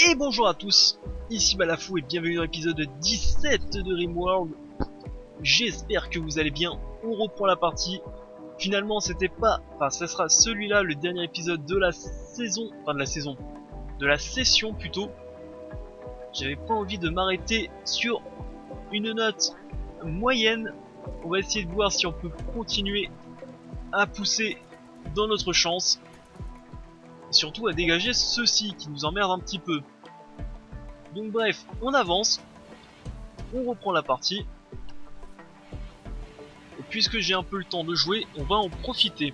Et bonjour à tous, ici Balafou et bienvenue dans l'épisode 17 de RimWorld. J'espère que vous allez bien, on reprend la partie. Finalement c'était pas, enfin ça sera celui-là le dernier épisode de la saison, de la session plutôt. J'avais pas envie de m'arrêter sur une note moyenne. On va essayer de voir si on peut continuer à pousser dans notre chance. Et surtout à dégager ceux-ci qui nous emmerdent un petit peu. Donc bref, on avance, on reprend la partie. Et puisque j'ai un peu le temps de jouer, on va en profiter.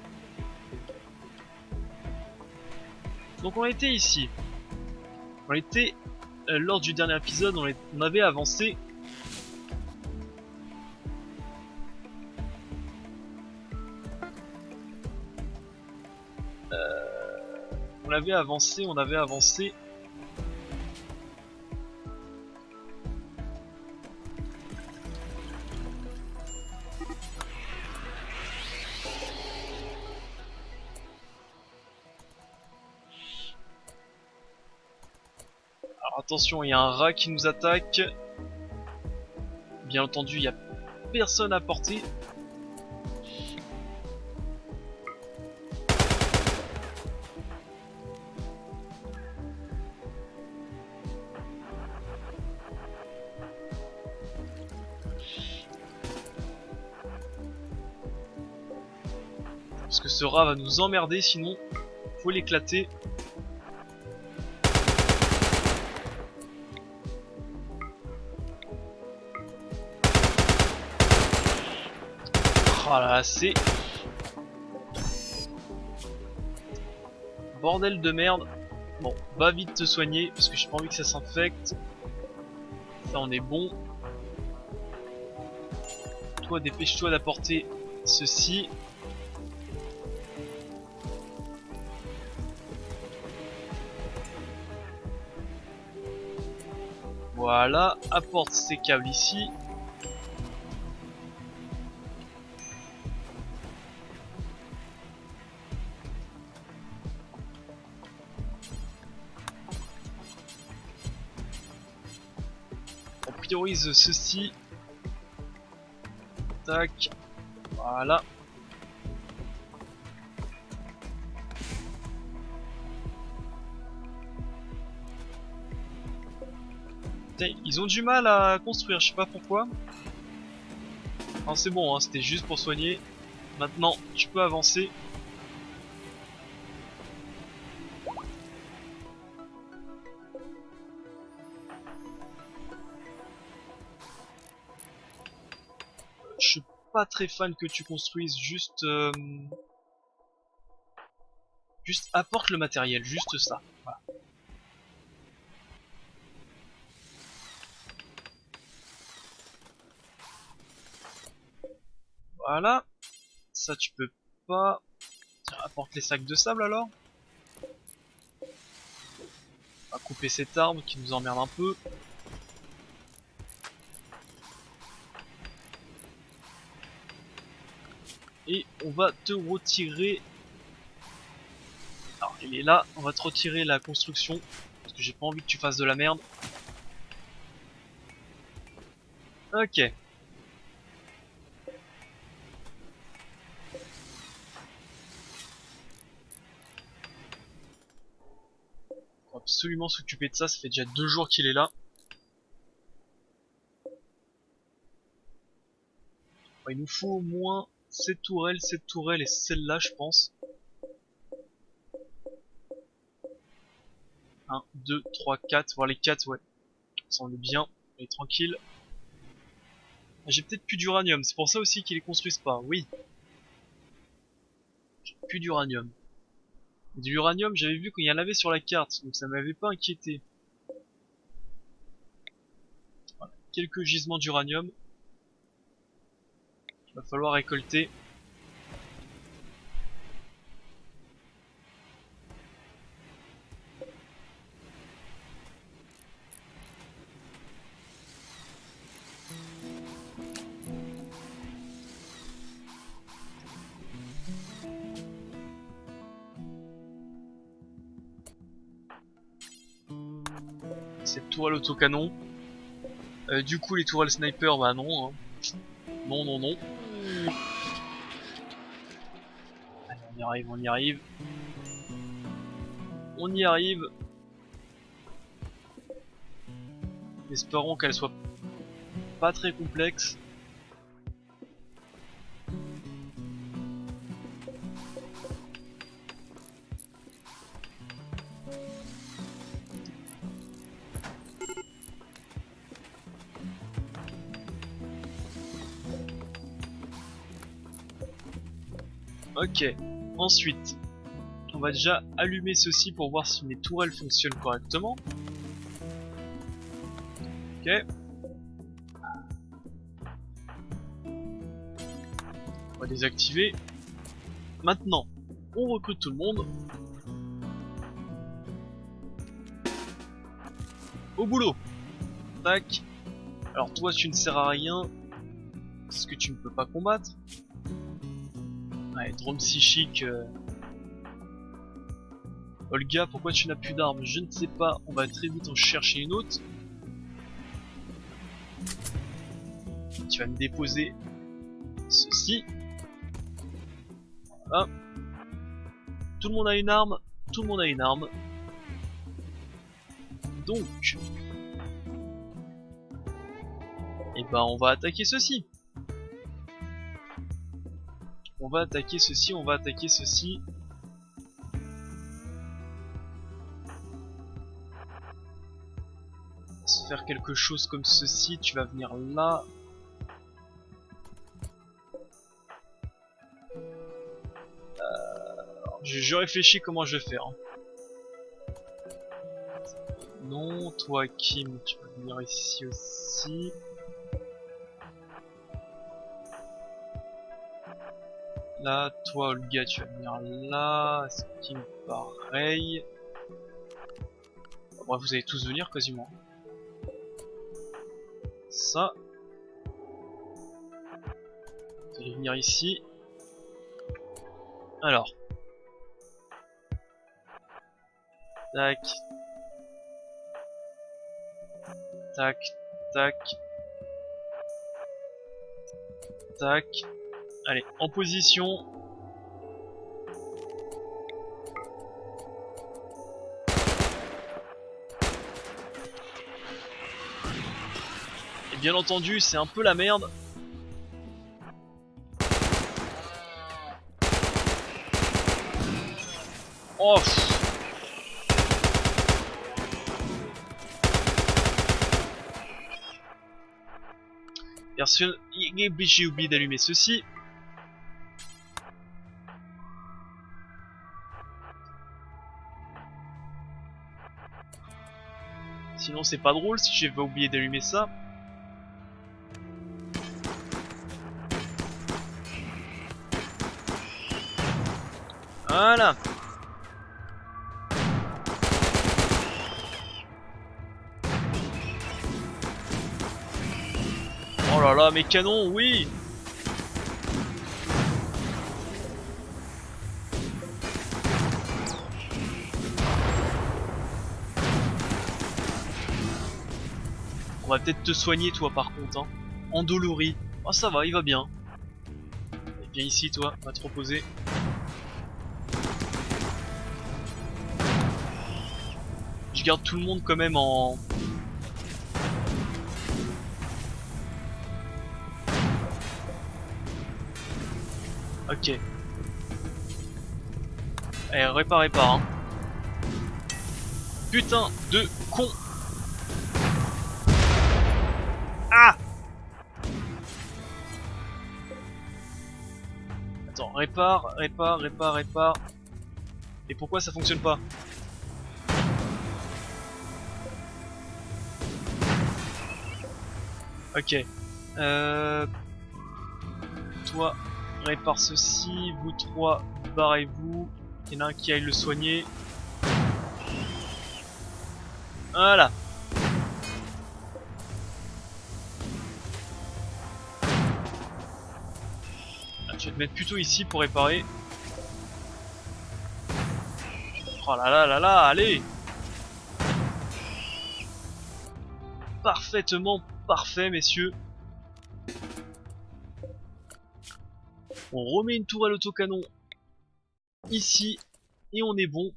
Donc on était ici. On était, lors du dernier épisode, on avait avancé. On avait avancé. Alors attention, il y a un rat qui nous attaque. Bien entendu, il n'y a personne à portée. Parce que ce rat va nous emmerder, sinon faut l'éclater. Oh là, c'est bordel de merde. Bon, va vite te soigner parce que j'ai pas envie que ça s'infecte. Ça on est bon. Toi, dépêche-toi d'apporter ceci. Voilà, apporte ces câbles ici. On priorise ceci. Tac. Voilà. Putain, ils ont du mal à construire, je sais pas pourquoi. Non, c'est bon, hein, c'était juste pour soigner. Maintenant, tu peux avancer. Je suis pas très fan que tu construises, juste apporte le matériel, juste ça. Voilà. Voilà. Ça tu peux pas. Tiens, apporte les sacs de sable alors. On va couper cette arme qui nous emmerde un peu. Et on va te retirer. Alors il est là, on va te retirer la construction. Parce que j'ai pas envie que tu fasses de la merde. Ok. Faut absolument s'occuper de ça, ça fait déjà 2 jours qu'il est là. Il nous faut au moins cette tourelle et celle-là je pense. 1, 2, 3, 4, voir les 4, ouais. Ça on est bien, on est tranquille. J'ai peut-être plus d'uranium, c'est pour ça aussi qu'ils les construisent pas, oui. J'ai plus d'uranium. De l'uranium, j'avais vu qu'il y en avait sur la carte, donc ça m'avait pas inquiété. Voilà. Quelques gisements d'uranium. Il va falloir récolter. cette tourelle autocanon. Du coup les tourelles sniper, bah non. Hein. Non, non, non. Allez, on y arrive, on y arrive. On y arrive. Espérons qu'elle soit pas très complexe. Ok, ensuite, on va déjà allumer ceci pour voir si mes tourelles fonctionnent correctement. Ok. On va désactiver. Maintenant, on recrute tout le monde. Au boulot. Tac. Alors toi, tu ne sers à rien. Parce que tu ne peux pas combattre. Ouais, drone psychique. Olga, pourquoi tu n'as plus d'armes? Je ne sais pas. On va très vite en chercher une autre. Tu vas me déposer ceci. Voilà. Tout le monde a une arme. Tout le monde a une arme. Donc, et ben on va attaquer ceci. On va attaquer ceci, on va attaquer ceci. On va se faire quelque chose comme ceci, tu vas venir là. Je réfléchis comment je vais faire. Hein. Non, toi Kim, tu vas venir ici aussi. Là, toi Olga, tu vas venir là. Kim, pareil. Bon, vous allez tous venir quasiment. Ça. Vous allez venir ici. Alors. Tac. Tac. Tac. Tac. Allez, en position. Et bien entendu, c'est un peu la merde. Oh pff. J'ai oublié d'allumer ceci. Sinon c'est pas drôle si j'avais oublié d'allumer ça. Voilà. Oh là là, mes canons, oui. On va peut-être te soigner toi par contre, hein. Endolori. Oh ça va, il va bien. Viens ici toi, on va te reposer. Je garde tout le monde quand même en... Ok. Eh, répare. Hein. Putain de con. Ah! Attends, répare. Et pourquoi ça fonctionne pas? Ok. Toi, répare ceci. Vous trois, barrez-vous. Il y en a un qui aille le soigner. Voilà. Ah, je vais te mettre plutôt ici pour réparer. Oh là là là là, allez. parfaitement parfait, messieurs. On remet une tourelle autocanon ici et on est bon.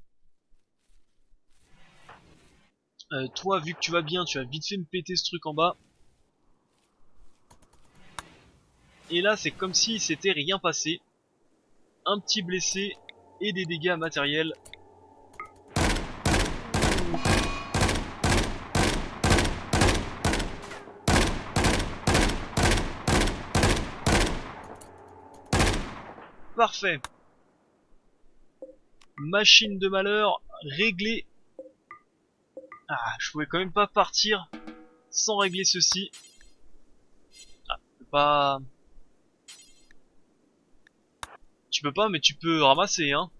Toi, vu que tu vas bien, tu vas vite fait me péter ce truc en bas. Et là, c'est comme si s'était rien passé. Un petit blessé et des dégâts matériels. Parfait. Machine de malheur réglée. Ah, je pouvais quand même pas partir sans régler ceci. Ah, pas... Tu peux pas, mais tu peux ramasser, hein.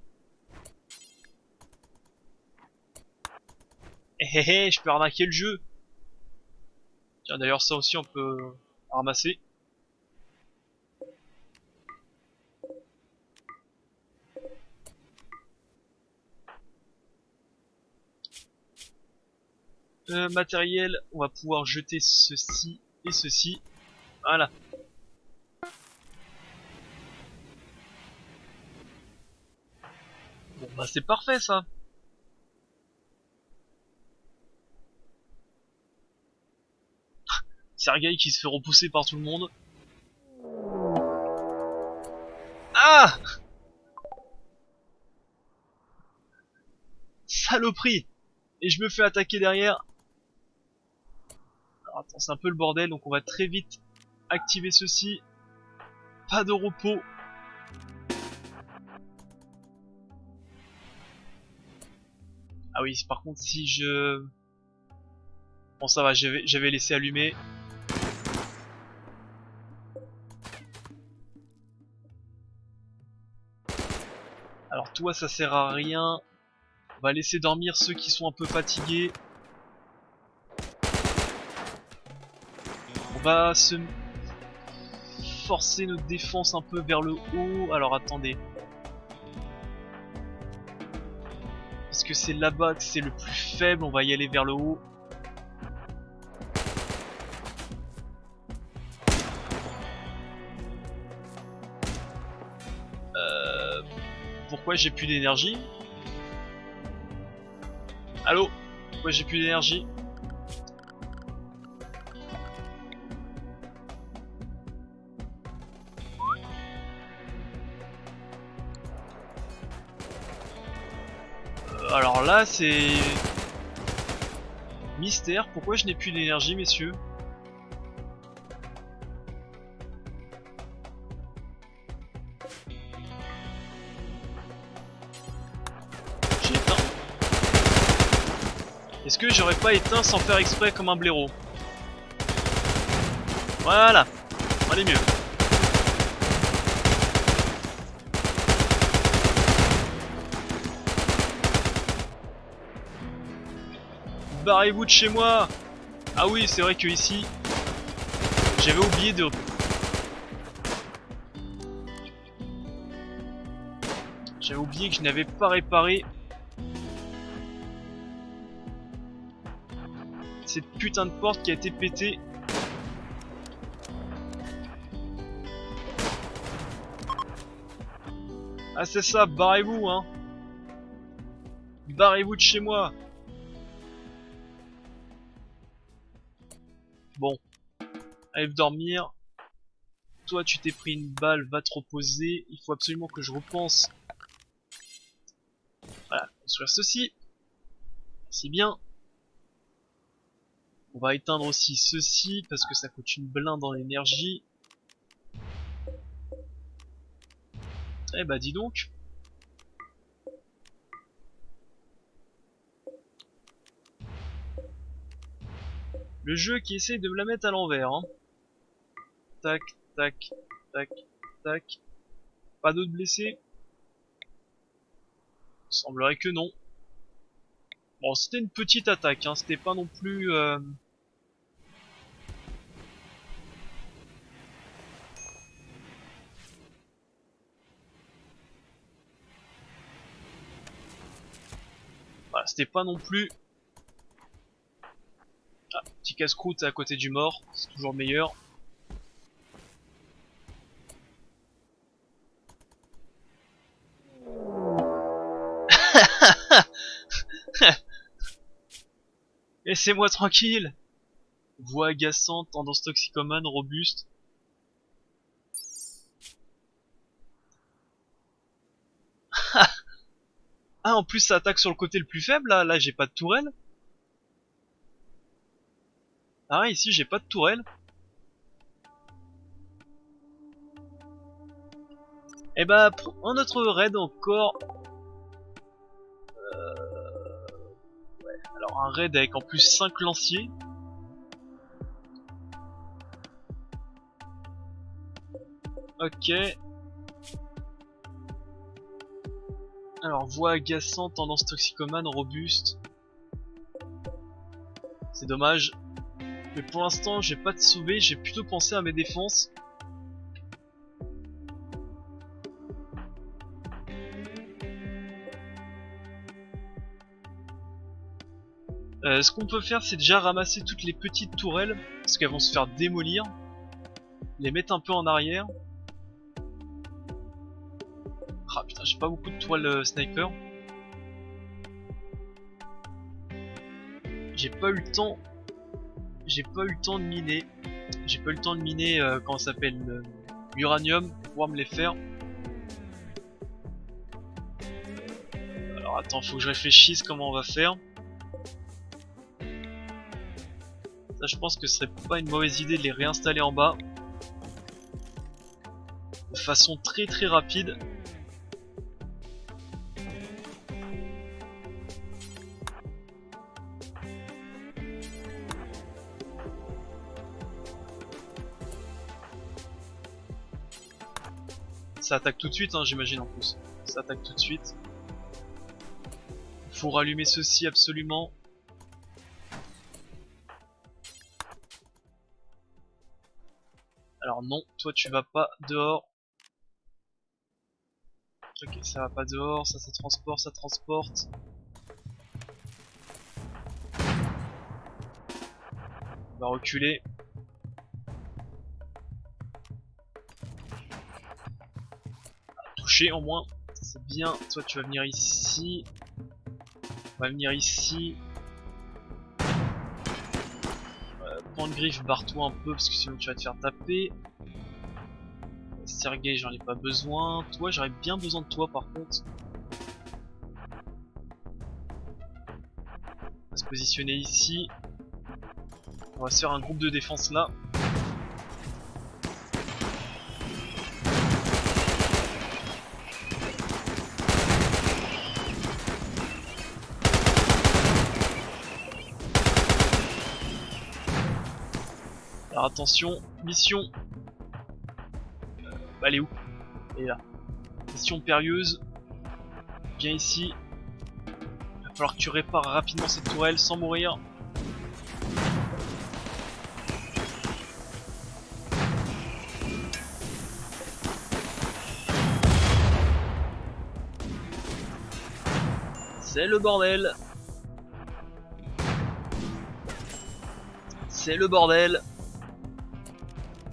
Hé hé, je peux arnaquer le jeu. Tiens, d'ailleurs, ça aussi, on peut ramasser. Matériel, on va pouvoir jeter ceci et ceci. Voilà. Bon, bah c'est parfait, ça. Sergei qui se fait repousser par tout le monde. Ah! Saloperie! Et je me fais attaquer derrière. Alors, attends, c'est un peu le bordel, donc on va très vite activer ceci. Pas de repos. Ah oui, par contre, si je... Bon, ça va, j'avais laissé allumer. Alors toi, ça sert à rien. On va laisser dormir ceux qui sont un peu fatigués. On va se forcer notre défense un peu vers le haut. Alors attendez. Parce que c'est là-bas que c'est le plus faible, on va y aller vers le haut. Pourquoi j'ai plus d'énergie? Allô? Pourquoi j'ai plus d'énergie? Alors là, c'est... Mystère, pourquoi je n'ai plus d'énergie, messieurs? J'ai éteint. Est-ce que j'aurais pas éteint sans faire exprès comme un blaireau? Voilà, allez mieux. Barrez-vous de chez moi. Ah oui, c'est vrai que ici, j'avais oublié de... J'avais oublié que je n'avais pas réparé cette putain de porte qui a été pétée. Ah c'est ça, barrez-vous hein. Barrez-vous de chez moi. Bon, allez dormir. Toi tu t'es pris une balle, va te reposer. Il faut absolument que je repense. Voilà, construire ceci. C'est bien. On va éteindre aussi ceci parce que ça coûte une blinde en énergie. Eh bah dis donc. Le jeu qui essaye de me la mettre à l'envers. Hein. Tac, tac, tac, tac. Pas d'autres blessés? Il semblerait que non. Bon, c'était une petite attaque, hein. C'était pas non plus... Voilà, c'était pas non plus... Ah, petit casse-croûte à côté du mort, c'est toujours meilleur. Laissez-moi tranquille. Voix agaçante, tendance toxicomane, robuste. Ah, en plus ça attaque sur le côté le plus faible, là j'ai pas de tourelle. Ah, ici j'ai pas de tourelle. Et bah, un autre raid encore. Alors un raid avec en plus 5 lanciers. Ok. Alors voix agaçante, tendance toxicomane, robuste. C'est dommage. Mais pour l'instant j'ai pas de sauver, j'ai plutôt pensé à mes défenses. Ce qu'on peut faire c'est déjà ramasser toutes les petites tourelles. Parce qu'elles vont se faire démolir. Les mettre un peu en arrière. Ah putain, j'ai pas beaucoup de toiles sniper. J'ai pas eu le temps. J'ai pas eu le temps de miner. J'ai pas eu le temps de miner comment ça s'appelle l'uranium pour pouvoir me les faire. Alors attends, faut que je réfléchisse comment on va faire. Ça, je pense que ce serait pas une mauvaise idée de les réinstaller en bas. De façon très rapide. Ça attaque tout de suite, hein, j'imagine en plus. Ça attaque tout de suite. Faut rallumer ceci absolument. Alors non, toi tu vas pas dehors. Ok, ça va pas dehors, ça transporte, ça transporte. On va reculer. Toucher au moins, c'est bien. Toi tu vas venir ici. On va venir ici. Point de griffe, barre-toi un peu parce que sinon tu vas te faire taper. Sergei, j'en ai pas besoin. Toi, j'aurais bien besoin de toi par contre. On va se positionner ici. On va se faire un groupe de défense là. Alors attention, mission. Bah, elle est où? Elle est là. Mission périlleuse. Viens ici. Il va falloir que tu répares rapidement cette tourelle sans mourir. C'est le bordel. C'est le bordel.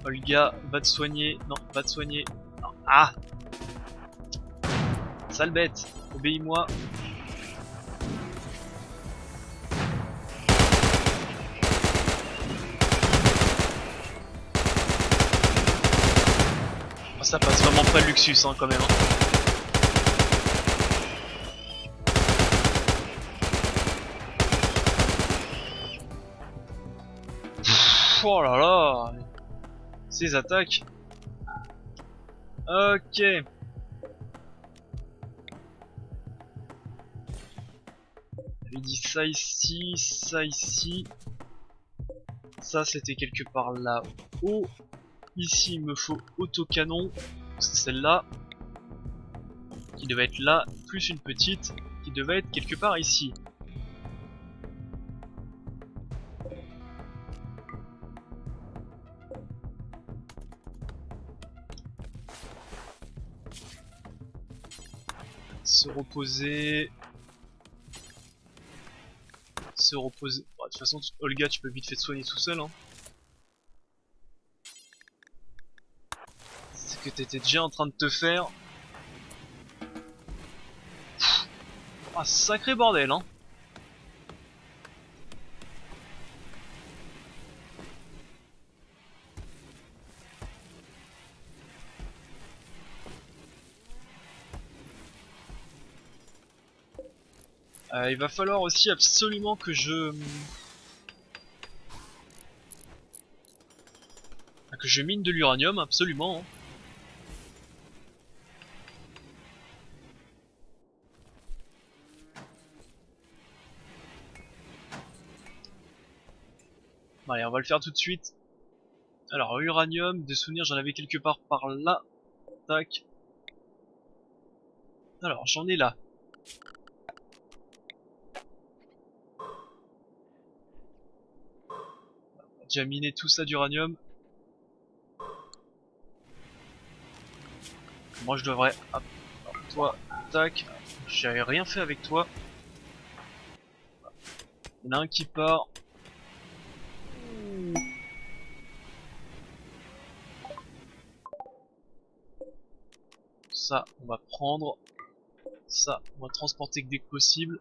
Olga, va te soigner. Non, va te soigner. Non. Ah! Sale bête. Obéis-moi. Oh, ça passe vraiment pas le luxus hein, quand même. Hein. Oh là là, ces attaques. Ok. Il dit ça ici, ça ici. Ça c'était quelque part là-haut. Ici il me faut autocanon. C'est celle-là. Qui devait être là, plus une petite. Qui devait être quelque part ici. Se reposer. Se reposer. Oh, De toute façon, Olga, tu peux vite fait te soigner tout seul. Hein. C'est que t'étais déjà en train de te faire. Ah, sacré bordel, hein. Il va falloir aussi absolument que je mine de l'uranium, absolument. Hein. Allez, on va le faire tout de suite. Alors, uranium, des souvenirs, j'en avais quelque part par là. Tac. Alors, j'en ai là. On va déjà miner tout ça d'uranium. Moi, je devrais... Hop. Alors, toi, tac. J'avais rien fait avec toi. Il y en a un qui part. Ça, on va prendre. Ça, on va transporter que dès que possible.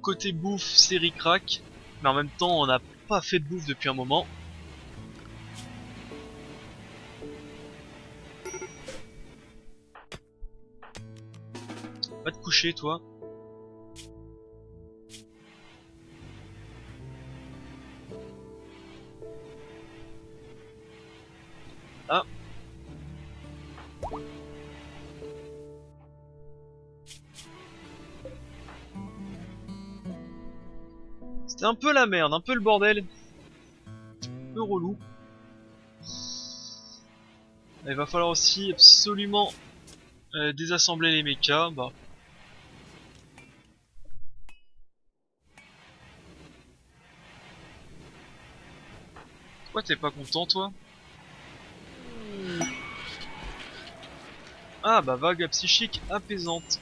Côté bouffe, c'est ric-rac. Mais en même temps, on n'a pas fait de bouffe depuis un moment. Va te coucher, toi. Ah. C'était un peu la merde, un peu le bordel. Un peu relou. Il va falloir aussi absolument désassembler les mechas. Bah. Pourquoi t'es pas content, toi? Ah bah vague psychique apaisante.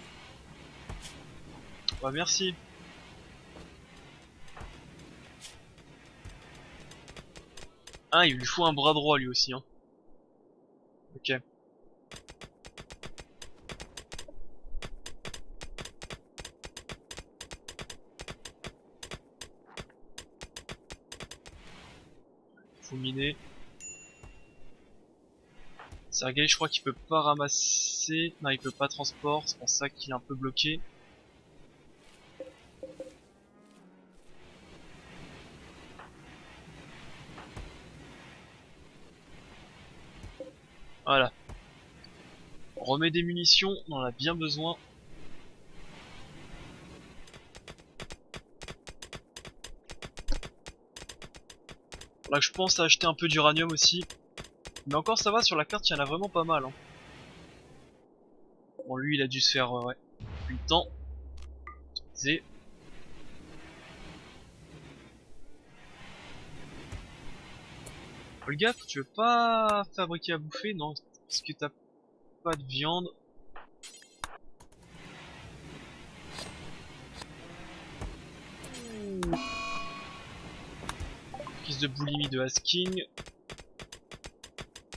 Bah merci. Ah, il lui faut un bras droit lui aussi. Hein. Ok. Faut miner. Sergei, je crois qu'il peut pas ramasser. Non, il peut pas transport. C'est pour ça qu'il est un peu bloqué. Voilà. On remet des munitions. On en a bien besoin. Là, je pense à acheter un peu d'uranium aussi. Mais encore, ça va. Sur la carte, il y en a vraiment pas mal. Hein. Bon, lui, il a dû se faire ouais, plus de temps. C'est... Olga, tu veux pas fabriquer à bouffer? Non, parce que t'as pas de viande. Crise de boulimie de Asking.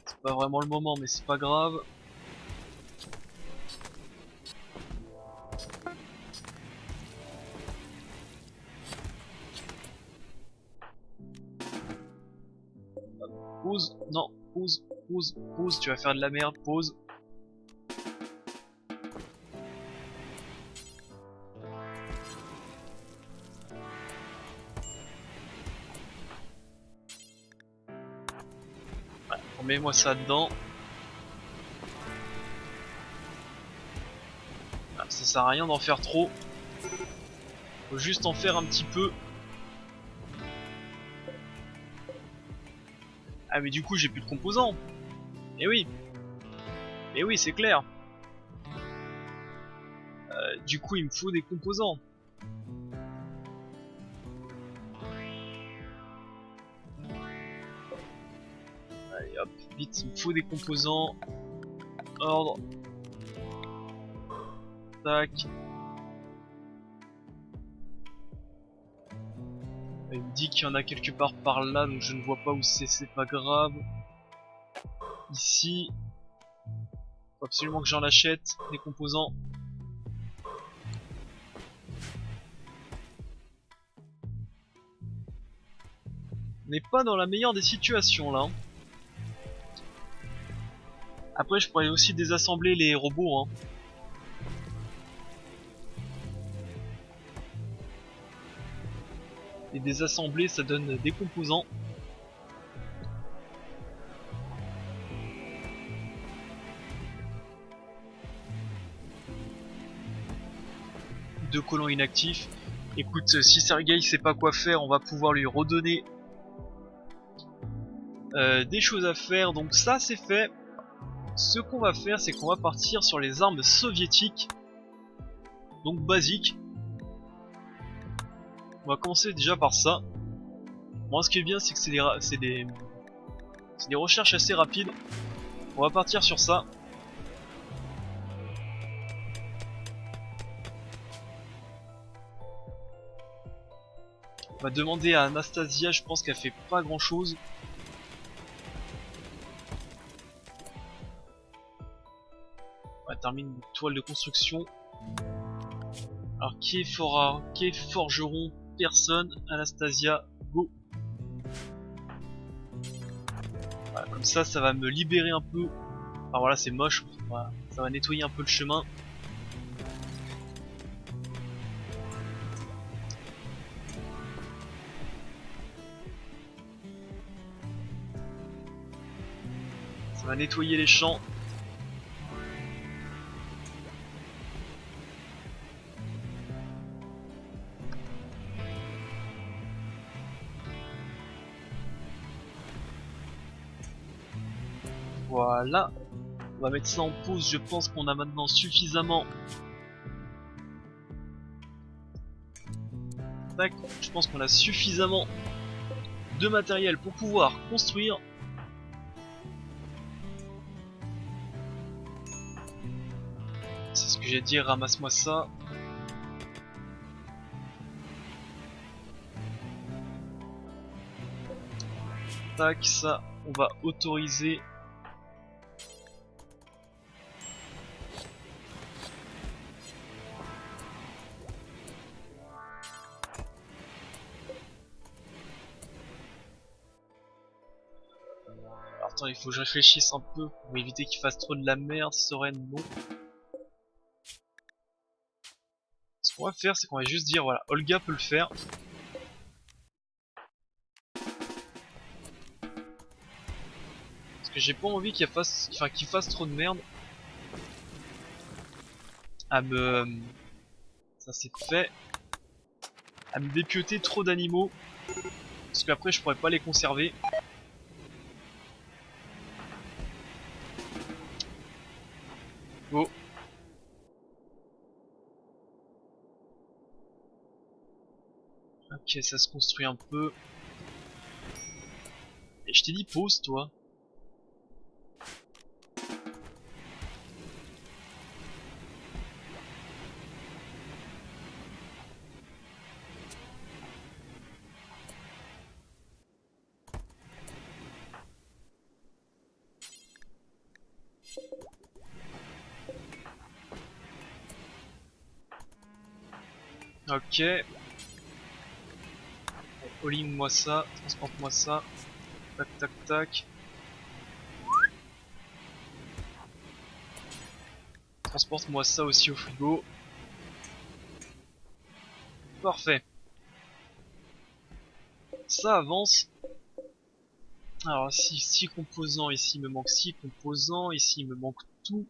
C'est pas vraiment le moment, mais c'est pas grave. Pause, non, pause, pause, pause, tu vas faire de la merde, pause. Ouais, remets-moi ça dedans. Ah, ça sert à rien d'en faire trop. Faut juste en faire un petit peu. Ah mais du coup j'ai plus de composants. Eh oui. Eh oui, c'est clair. Du coup il me faut des composants. Allez hop, vite, il me faut des composants. Ordre. Tac. Il me dit qu'il y en a quelque part par là, donc je ne vois pas où c'est pas grave. Ici. Faut absolument que j'en achète des composants. On n'est pas dans la meilleure des situations là. Après je pourrais aussi désassembler les robots hein. Et désassembler ça donne des composants. Deux colons inactifs. Écoute, si Sergei sait pas quoi faire, on va pouvoir lui redonner des choses à faire. Donc ça c'est fait. Ce qu'on va faire, c'est qu'on va partir sur les armes soviétiques. Donc basiques. On va commencer déjà par ça. Moi ce qui est bien c'est que c'est des recherches assez rapides. On va partir sur ça. On va demander à Anastasia, je pense qu'elle fait pas grand chose. On va terminer une toile de construction. Alors qui est forgeron? Personne. Anastasia, go. Voilà, comme ça va me libérer un peu. Alors voilà c'est moche, voilà, ça va nettoyer un peu le chemin. Ça va nettoyer les champs. Voilà. On va mettre ça en pause, je pense qu'on a maintenant suffisamment. Tac, je pense qu'on a suffisamment de matériel pour pouvoir construire. C'est ce que j'ai dit, ramasse-moi ça. Tac, ça, on va autoriser. Alors attends, il faut que je réfléchisse un peu pour éviter qu'il fasse trop de la merde, serait non. Ce qu'on va faire, c'est qu'on va juste dire, voilà, Olga peut le faire. Parce que j'ai pas envie qu'il fasse, qu'il fasse trop de merde. À me... Ça c'est fait. À me dépioter trop d'animaux. Parce qu'après je pourrais pas les conserver. Oh. Ok, ça se construit un peu. Et je t'ai dit pause toi. Ok. All-in-moi ça, transporte-moi ça. Tac tac tac. Transporte-moi ça aussi au frigo. Parfait. Ça avance. Alors ici 6 composants, ici il me manque 6 composants, ici il me manque tout.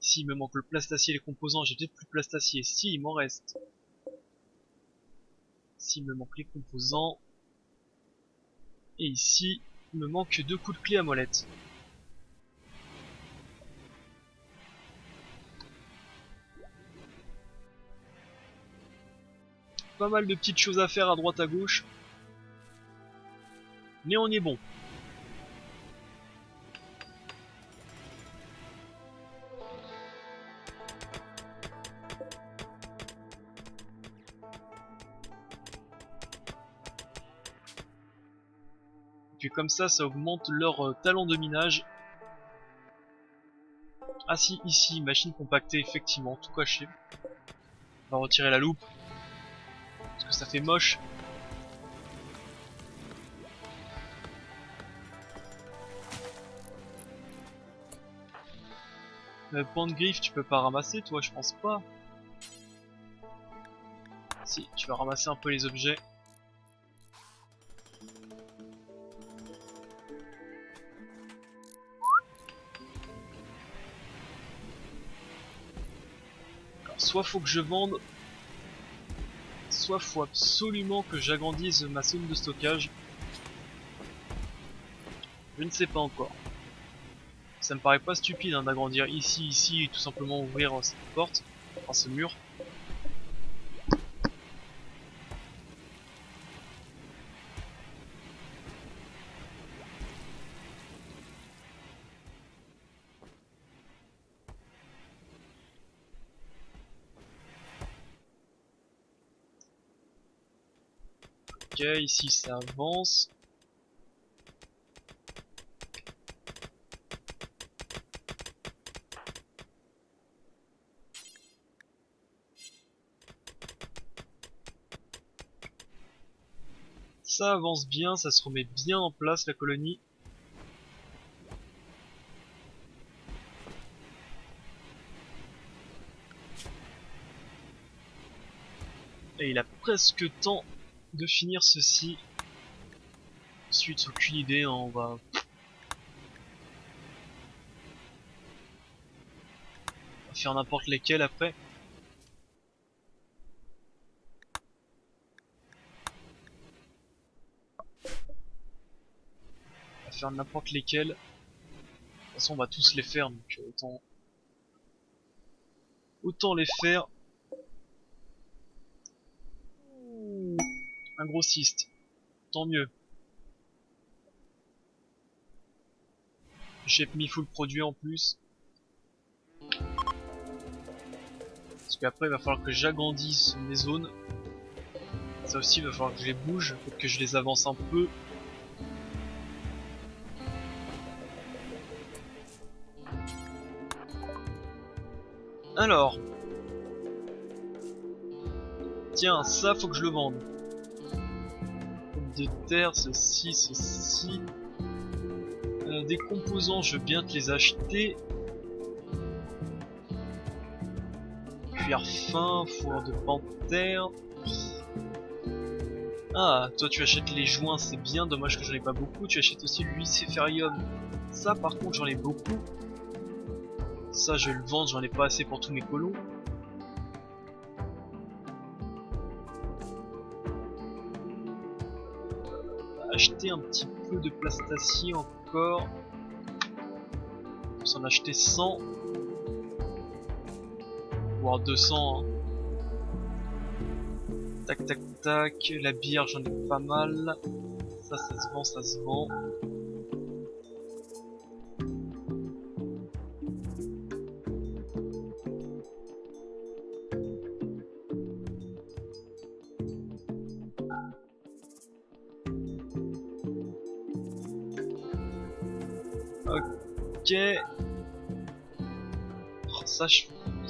Ici il me manque le plastacier et les composants, j'ai peut-être plus de plastacier, si il m'en reste. Ici il me manque les composants. Et ici il me manque 2 coups de clé à molette. Pas mal de petites choses à faire à droite à gauche. Mais on est bon. puis comme ça augmente leur talent de minage. Ah si, ici, machine compactée, effectivement, tout caché. On va retirer la loupe, parce que ça fait moche. Point de griffe, tu peux pas ramasser, toi, je pense pas. Si, tu vas ramasser un peu les objets. Alors, soit faut que je vende, soit faut absolument que j'agrandisse ma zone de stockage. Je ne sais pas encore. Ça me paraît pas stupide hein, d'agrandir ici et tout simplement ouvrir cette porte, enfin ce mur. Ok, ici ça avance. Ça avance bien, ça se remet bien en place la colonie. Et il a presque temps de finir ceci. Ensuite, aucune idée, hein, on va faire n'importe lesquels après. On va faire n'importe lesquels. De toute façon, on va tous les faire, donc autant les faire. Ouh, un grossiste, tant mieux. J'ai mis full produit en plus. Parce qu'après il va falloir que j'agrandisse mes zones. Ça aussi il va falloir que je les bouge, peut-être que je les avance un peu. Alors. Tiens, ça faut que je le vende. De terre, ceci, ceci. Des composants, je veux bien te les acheter. Cuir fin, fourrure de panthère. Ah, toi tu achètes les joints, c'est bien, dommage que j'en ai pas beaucoup. Tu achètes aussi le luciferium. Ça par contre j'en ai beaucoup. Ça je vais le vendre, j'en ai pas assez pour tous mes colons. Acheter un petit peu de plastacie encore. On s'en acheter 100. Voire 200 hein. Tac tac tac, la bière j'en ai pas mal. Ça se vend, ça se vend. Ok. Oh, ça je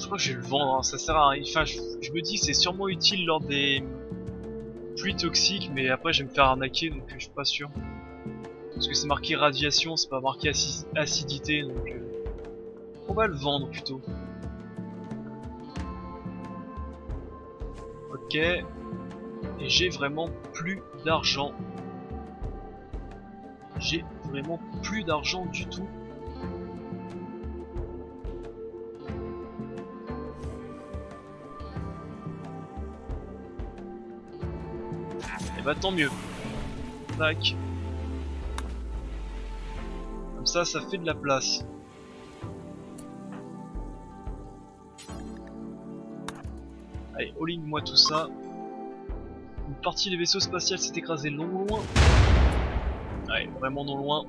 crois que je vais le vendre, hein. Ça sert à rien. Enfin je me dis que c'est sûrement utile lors des pluies toxiques, mais après je vais me faire arnaquer donc je suis pas sûr. Parce que c'est marqué radiation, c'est pas marqué acidité donc on va le vendre plutôt. Ok. Et j'ai vraiment plus d'argent. J'ai vraiment plus d'argent du tout. Et bah tant mieux. Tac. Comme ça fait de la place. Allez, all-in moi tout ça. Une partie des vaisseaux spatials s'est écrasée non loin. Ouais, vraiment non loin.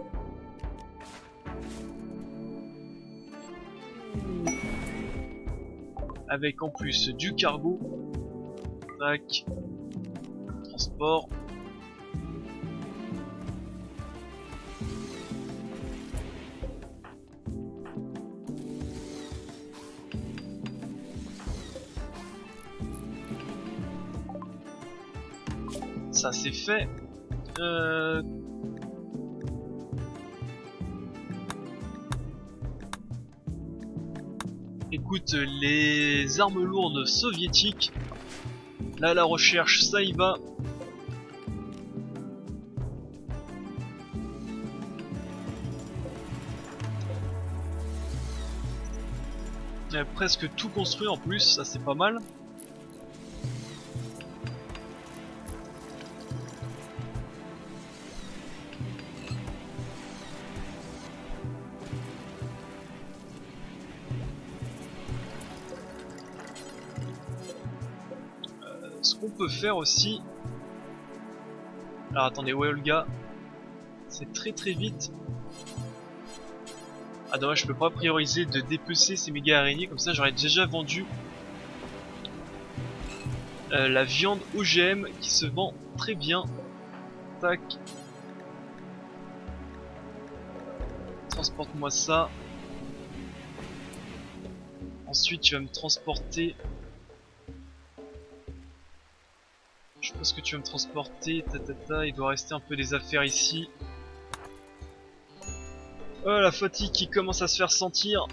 Avec en plus du cargo. Tac. Transport. ça c'est fait. Écoute, les armes lourdes soviétiques, là la recherche ça y va. Presque tout construit en plus, ça c'est pas mal. Ce qu'on peut faire aussi... Alors attendez, ouais Olga, c'est très vite. Ah dommage, je peux pas prioriser de dépecer ces méga araignées, comme ça j'aurais déjà vendu la viande OGM qui se vend très bien. Tac. Transporte-moi ça. Ensuite tu vas me transporter... Je pense que tu vas me transporter, il doit rester un peu des affaires ici. Oh la fatigue qui commence à se faire sentir.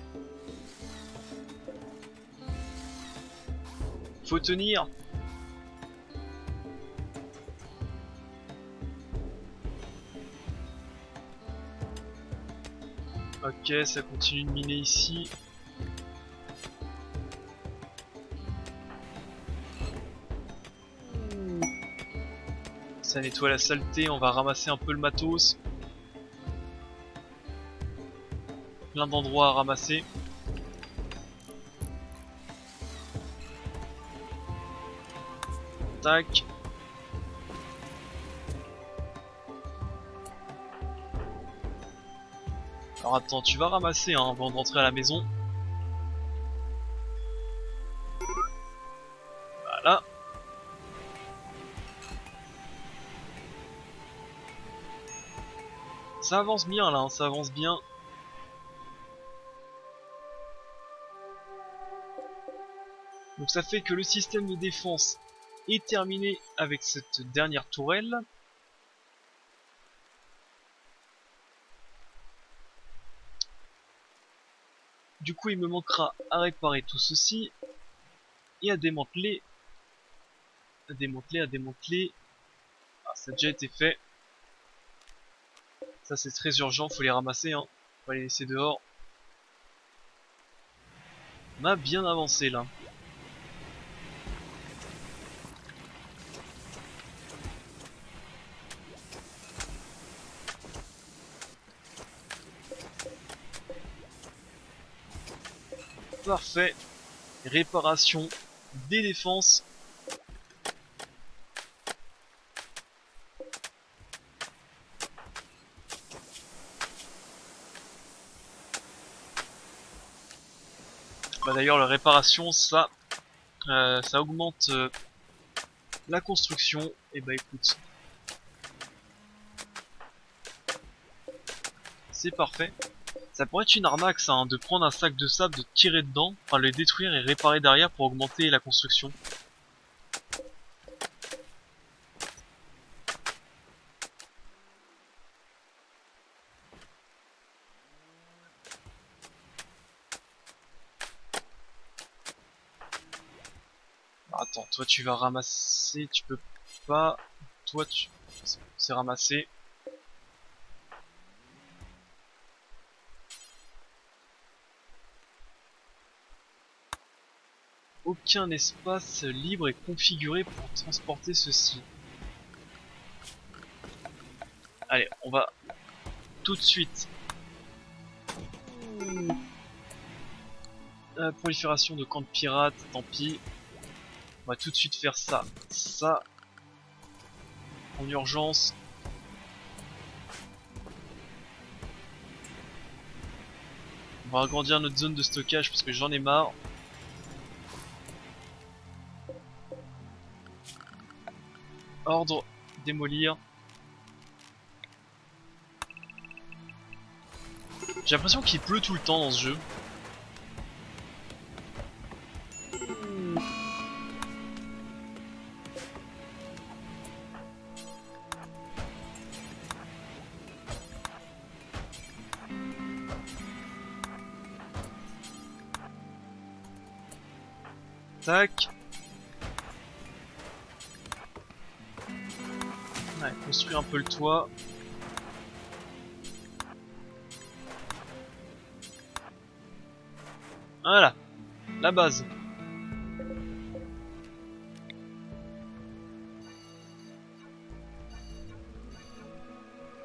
Faut tenir. Ok, ça continue de miner ici. Ça nettoie la saleté, on va ramasser un peu le matos. Plein d'endroits à ramasser. Tac. Alors attends, tu vas ramasser hein, avant de rentrer à la maison. Voilà. Ça avance bien là, hein, ça avance bien. Donc ça fait que le système de défense est terminé avec cette dernière tourelle. Du coup il me manquera à réparer tout ceci et à démanteler. À démanteler. Ah, ça a déjà été fait. Ça c'est très urgent, faut les ramasser hein. Faut les laisser dehors. On a bien avancé là. Parfait. Réparation des défenses. Bah d'ailleurs la réparation ça augmente la construction. Et bah écoute, c'est parfait. Ça pourrait être une arnaque ça, hein, de prendre un sac de sable, de tirer dedans, enfin le détruire et réparer derrière pour augmenter la construction. Alors, attends, toi tu vas ramasser, tu peux pas. Toi tu... C'est ramassé. Aucun espace libre est configuré pour transporter ceci. Allez, on va tout de suite. Prolifération de camps de pirates, tant pis. On va tout de suite faire ça. Ça. En urgence. On va agrandir notre zone de stockage parce que j'en ai marre. Ordre, démolir. J'ai l'impression qu'il pleut tout le temps dans ce jeu. Tac. Ouais, construire un peu le toit. Voilà, la base.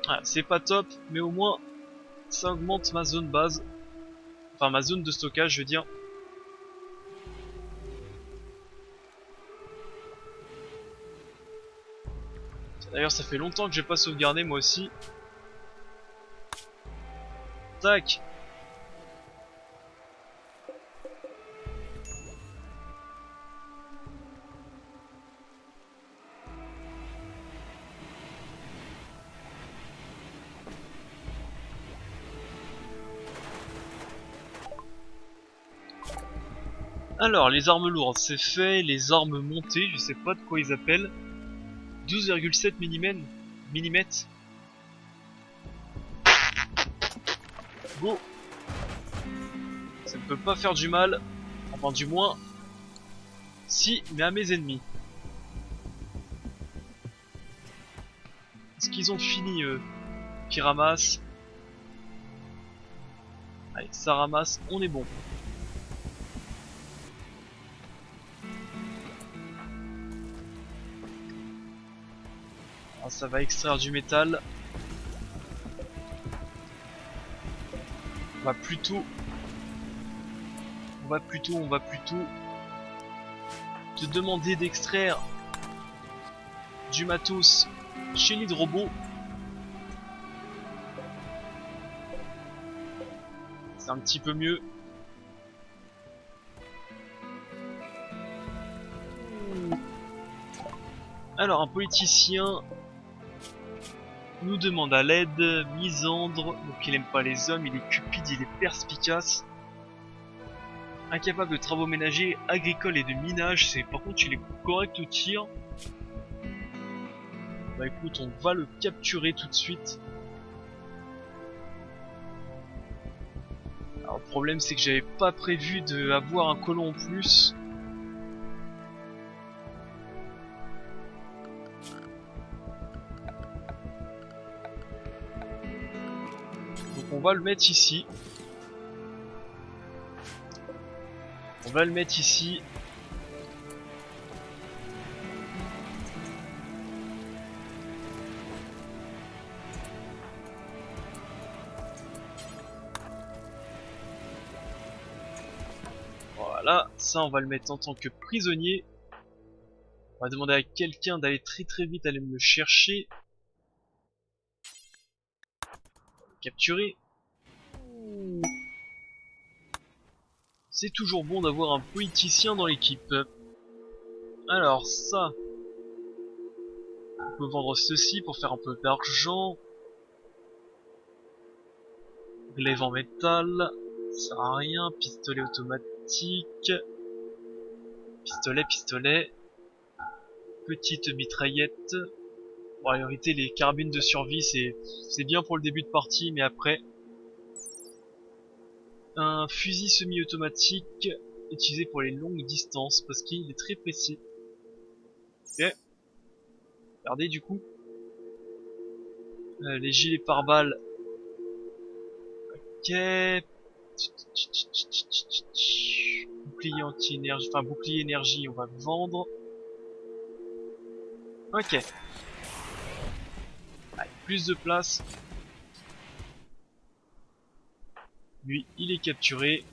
Voilà, c'est pas top, mais au moins ça augmente ma zone base. Enfin ma zone de stockage je veux dire. D'ailleurs ça fait longtemps que j'ai pas sauvegardé moi aussi. Tac. Alors les armes lourdes c'est fait, les armes montées je sais pas de quoi ils appellent. 12,7 mm. Go. Ça ne peut pas faire du mal. Enfin du moins si, mais à mes ennemis. Est-ce qu'ils ont fini eux qui ramassent? Allez, ça ramasse, on est bon. Alors, ça va extraire du métal. On va plutôt te demander d'extraire du matos chez l'hydrobot. C'est un petit peu mieux. Alors un politicien nous demande à l'aide. Misandre, donc il aime pas les hommes, il est cupide, il est perspicace. Incapable de travaux ménagers, agricoles et de minage, c'est par contre il est correct au tir. Bah écoute, on va le capturer tout de suite. Alors le problème c'est que j'avais pas prévu d'avoir un colon en plus. Donc on va le mettre ici. On va le mettre ici. Voilà, ça on va le mettre en tant que prisonnier. On va demander à quelqu'un d'aller très vite aller me le chercher. Capturer. C'est toujours bon d'avoir un politicien dans l'équipe. Alors ça, on peut vendre ceci pour faire un peu d'argent. Glaive en métal, ça sert à rien. Pistolet automatique. Pistolet. Petite mitraillette. Bon, en réalité, les carabines de survie, c'est bien pour le début de partie, mais après... Un fusil semi-automatique utilisé pour les longues distances, parce qu'il est très précis. Ok. Regardez du coup. Les gilets pare-balles. Ok. Bouclier anti-énergie, enfin bouclier énergie, on va le vendre. Ok. Allez, plus de place. Lui, il est capturé.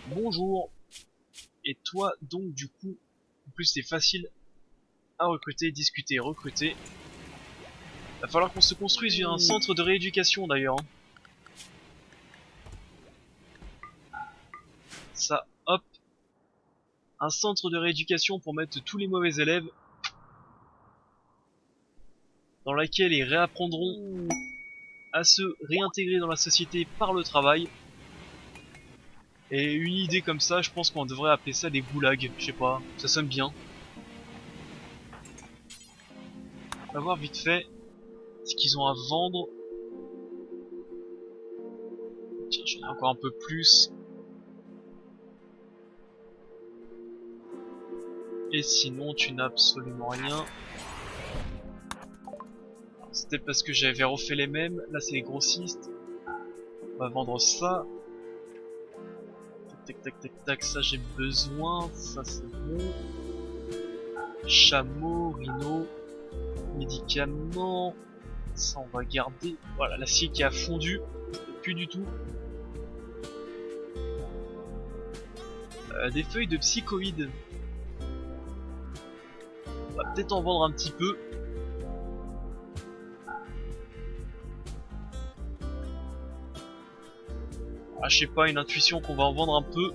Bonjour. Et toi, donc, du coup, en plus c'est facile à recruter, discuter, recruter. Va falloir qu'on se construise un centre de rééducation d'ailleurs. Ça, hop. Un centre de rééducation pour mettre tous les mauvais élèves. Dans laquelle ils réapprendront à se réintégrer dans la société par le travail. Et une idée comme ça, je pense qu'on devrait appeler ça des goulags. Je sais pas, ça sonne bien. On va voir vite fait ce qu'ils ont à vendre. J'en ai encore un peu plus. Et sinon, tu n'as absolument rien. C'était parce que j'avais refait les mêmes. Là, c'est les grossistes. On va vendre ça. Tac, tac, tac, tac. Ça, j'ai besoin. Ça, c'est bon. Chameau, rhino, médicaments. Ça, on va garder. Voilà, l'acier qui a fondu. Plus du tout. Des feuilles de psychoïdes. On va peut-être en vendre un petit peu. Ah, je sais pas, une intuition qu'on va en vendre un peu.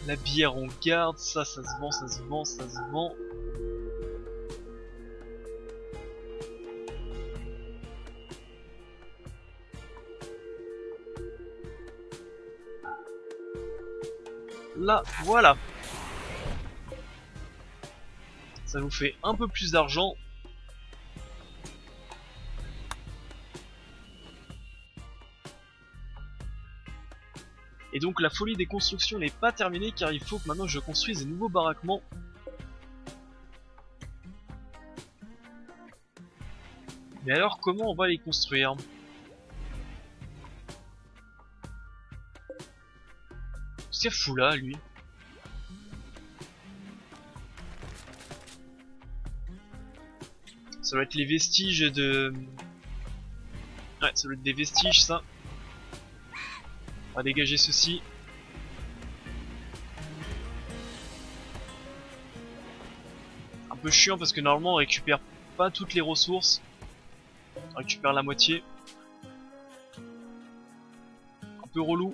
La bière on garde, ça se vend, ça se vend, ça se vend. Là, voilà. Ça nous fait un peu plus d'argent. Et donc la folie des constructions n'est pas terminée car il faut que maintenant je construise des nouveaux baraquements. Mais alors comment on va les construire? C'est fou là lui. Ça doit être les vestiges de... Ouais, ça doit être des vestiges ça. On va dégager ceci. Un peu chiant parce que normalement on récupère pas toutes les ressources. On récupère la moitié. Un peu relou.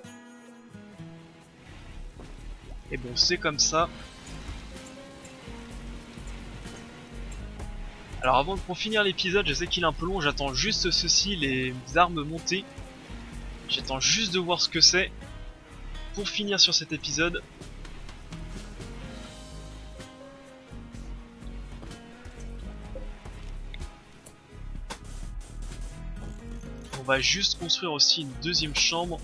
Et bon, c'est comme ça. Alors avant de finir l'épisode, je sais qu'il est un peu long, j'attends juste ceci, les armes montées. J'attends juste de voir ce que c'est pour finir sur cet épisode. On va juste construire aussi une deuxième chambre.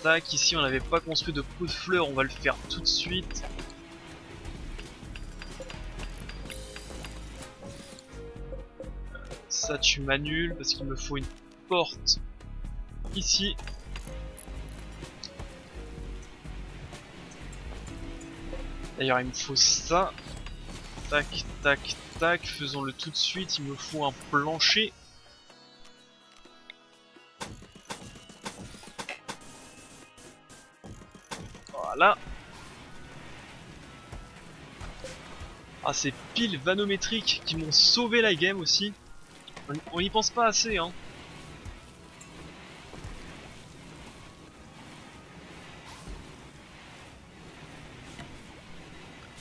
Tac, ici on n'avait pas construit de pot de fleurs, on va le faire tout de suite. Ça tu m'annules parce qu'il me faut une porte ici. D'ailleurs il me faut ça. Tac, tac, tac, faisons-le tout de suite, il me faut un plancher. Voilà. Ah, ces piles vanométriques qui m'ont sauvé la game aussi. On y pense pas assez, hein.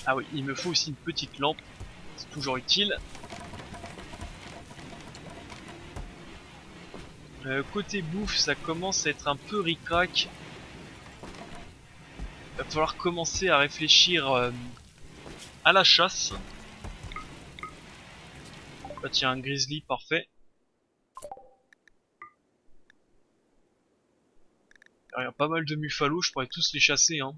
Ah oui, il me faut aussi une petite lampe. C'est toujours utile. Côté bouffe, ça commence à être un peu ric-rac. Va falloir commencer à réfléchir à la chasse. Là, tiens, un grizzly, parfait. Il y a pas mal de muffalos, je pourrais tous les chasser, hein.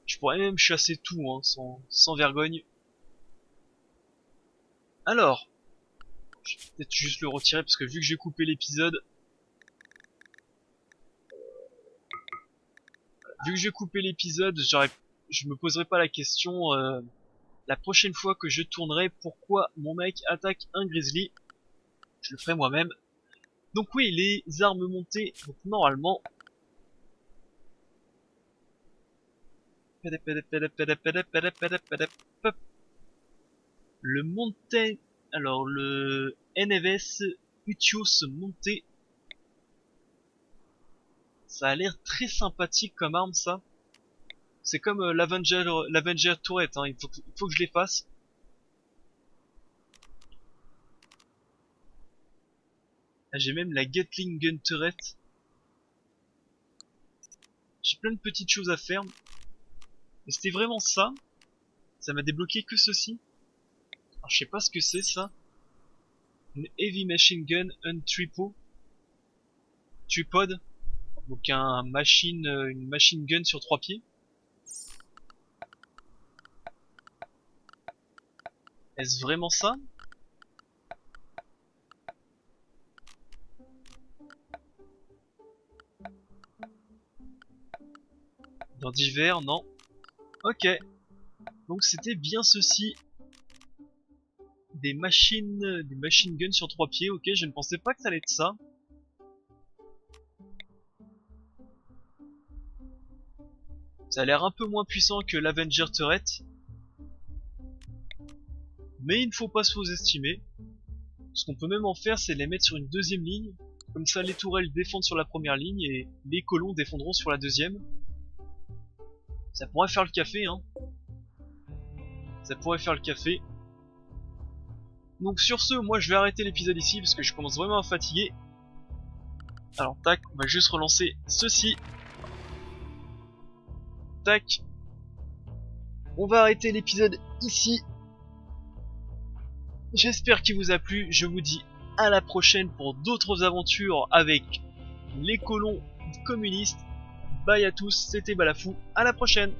Je pourrais même chasser tout, hein, sans vergogne. Alors, je vais peut-être juste le retirer parce que vu que j'ai coupé l'épisode, je me poserai pas la question la prochaine fois que je tournerai pourquoi mon mec attaque un grizzly. Je le ferai moi-même. Donc oui, les armes montées, donc normalement. Le monté, alors le NFS Utios monté. Ça a l'air très sympathique comme arme ça. C'est comme l'Avenger Tourette, hein. Il faut que je les fasse. Ah, j'ai même la Gatling Gun Turret. J'ai plein de petites choses à faire. Mais c'était vraiment ça? Ça m'a débloqué que ceci? Alors, je sais pas ce que c'est ça. Une Heavy Machine Gun Tripod. Donc une machine gun sur 3 pieds. Est-ce vraiment ça? Dans divers, non. Ok. Donc c'était bien ceci. Des machine guns sur 3 pieds. Ok, je ne pensais pas que ça allait être ça. Ça a l'air un peu moins puissant que l'Avenger Turret. Mais il ne faut pas sous-estimer. Ce qu'on peut même en faire, c'est les mettre sur une deuxième ligne. Comme ça, les tourelles défendent sur la première ligne et les colons défendront sur la deuxième. Ça pourrait faire le café, hein. Ça pourrait faire le café. Donc sur ce, moi je vais arrêter l'épisode ici parce que je commence vraiment à fatiguer. Alors tac, on va juste relancer ceci. Tac. On va arrêter l'épisode ici. J'espère qu'il vous a plu. Je vous dis à la prochaine pour d'autres aventures avec les colons communistes. Bye à tous, c'était Balafou. À la prochaine.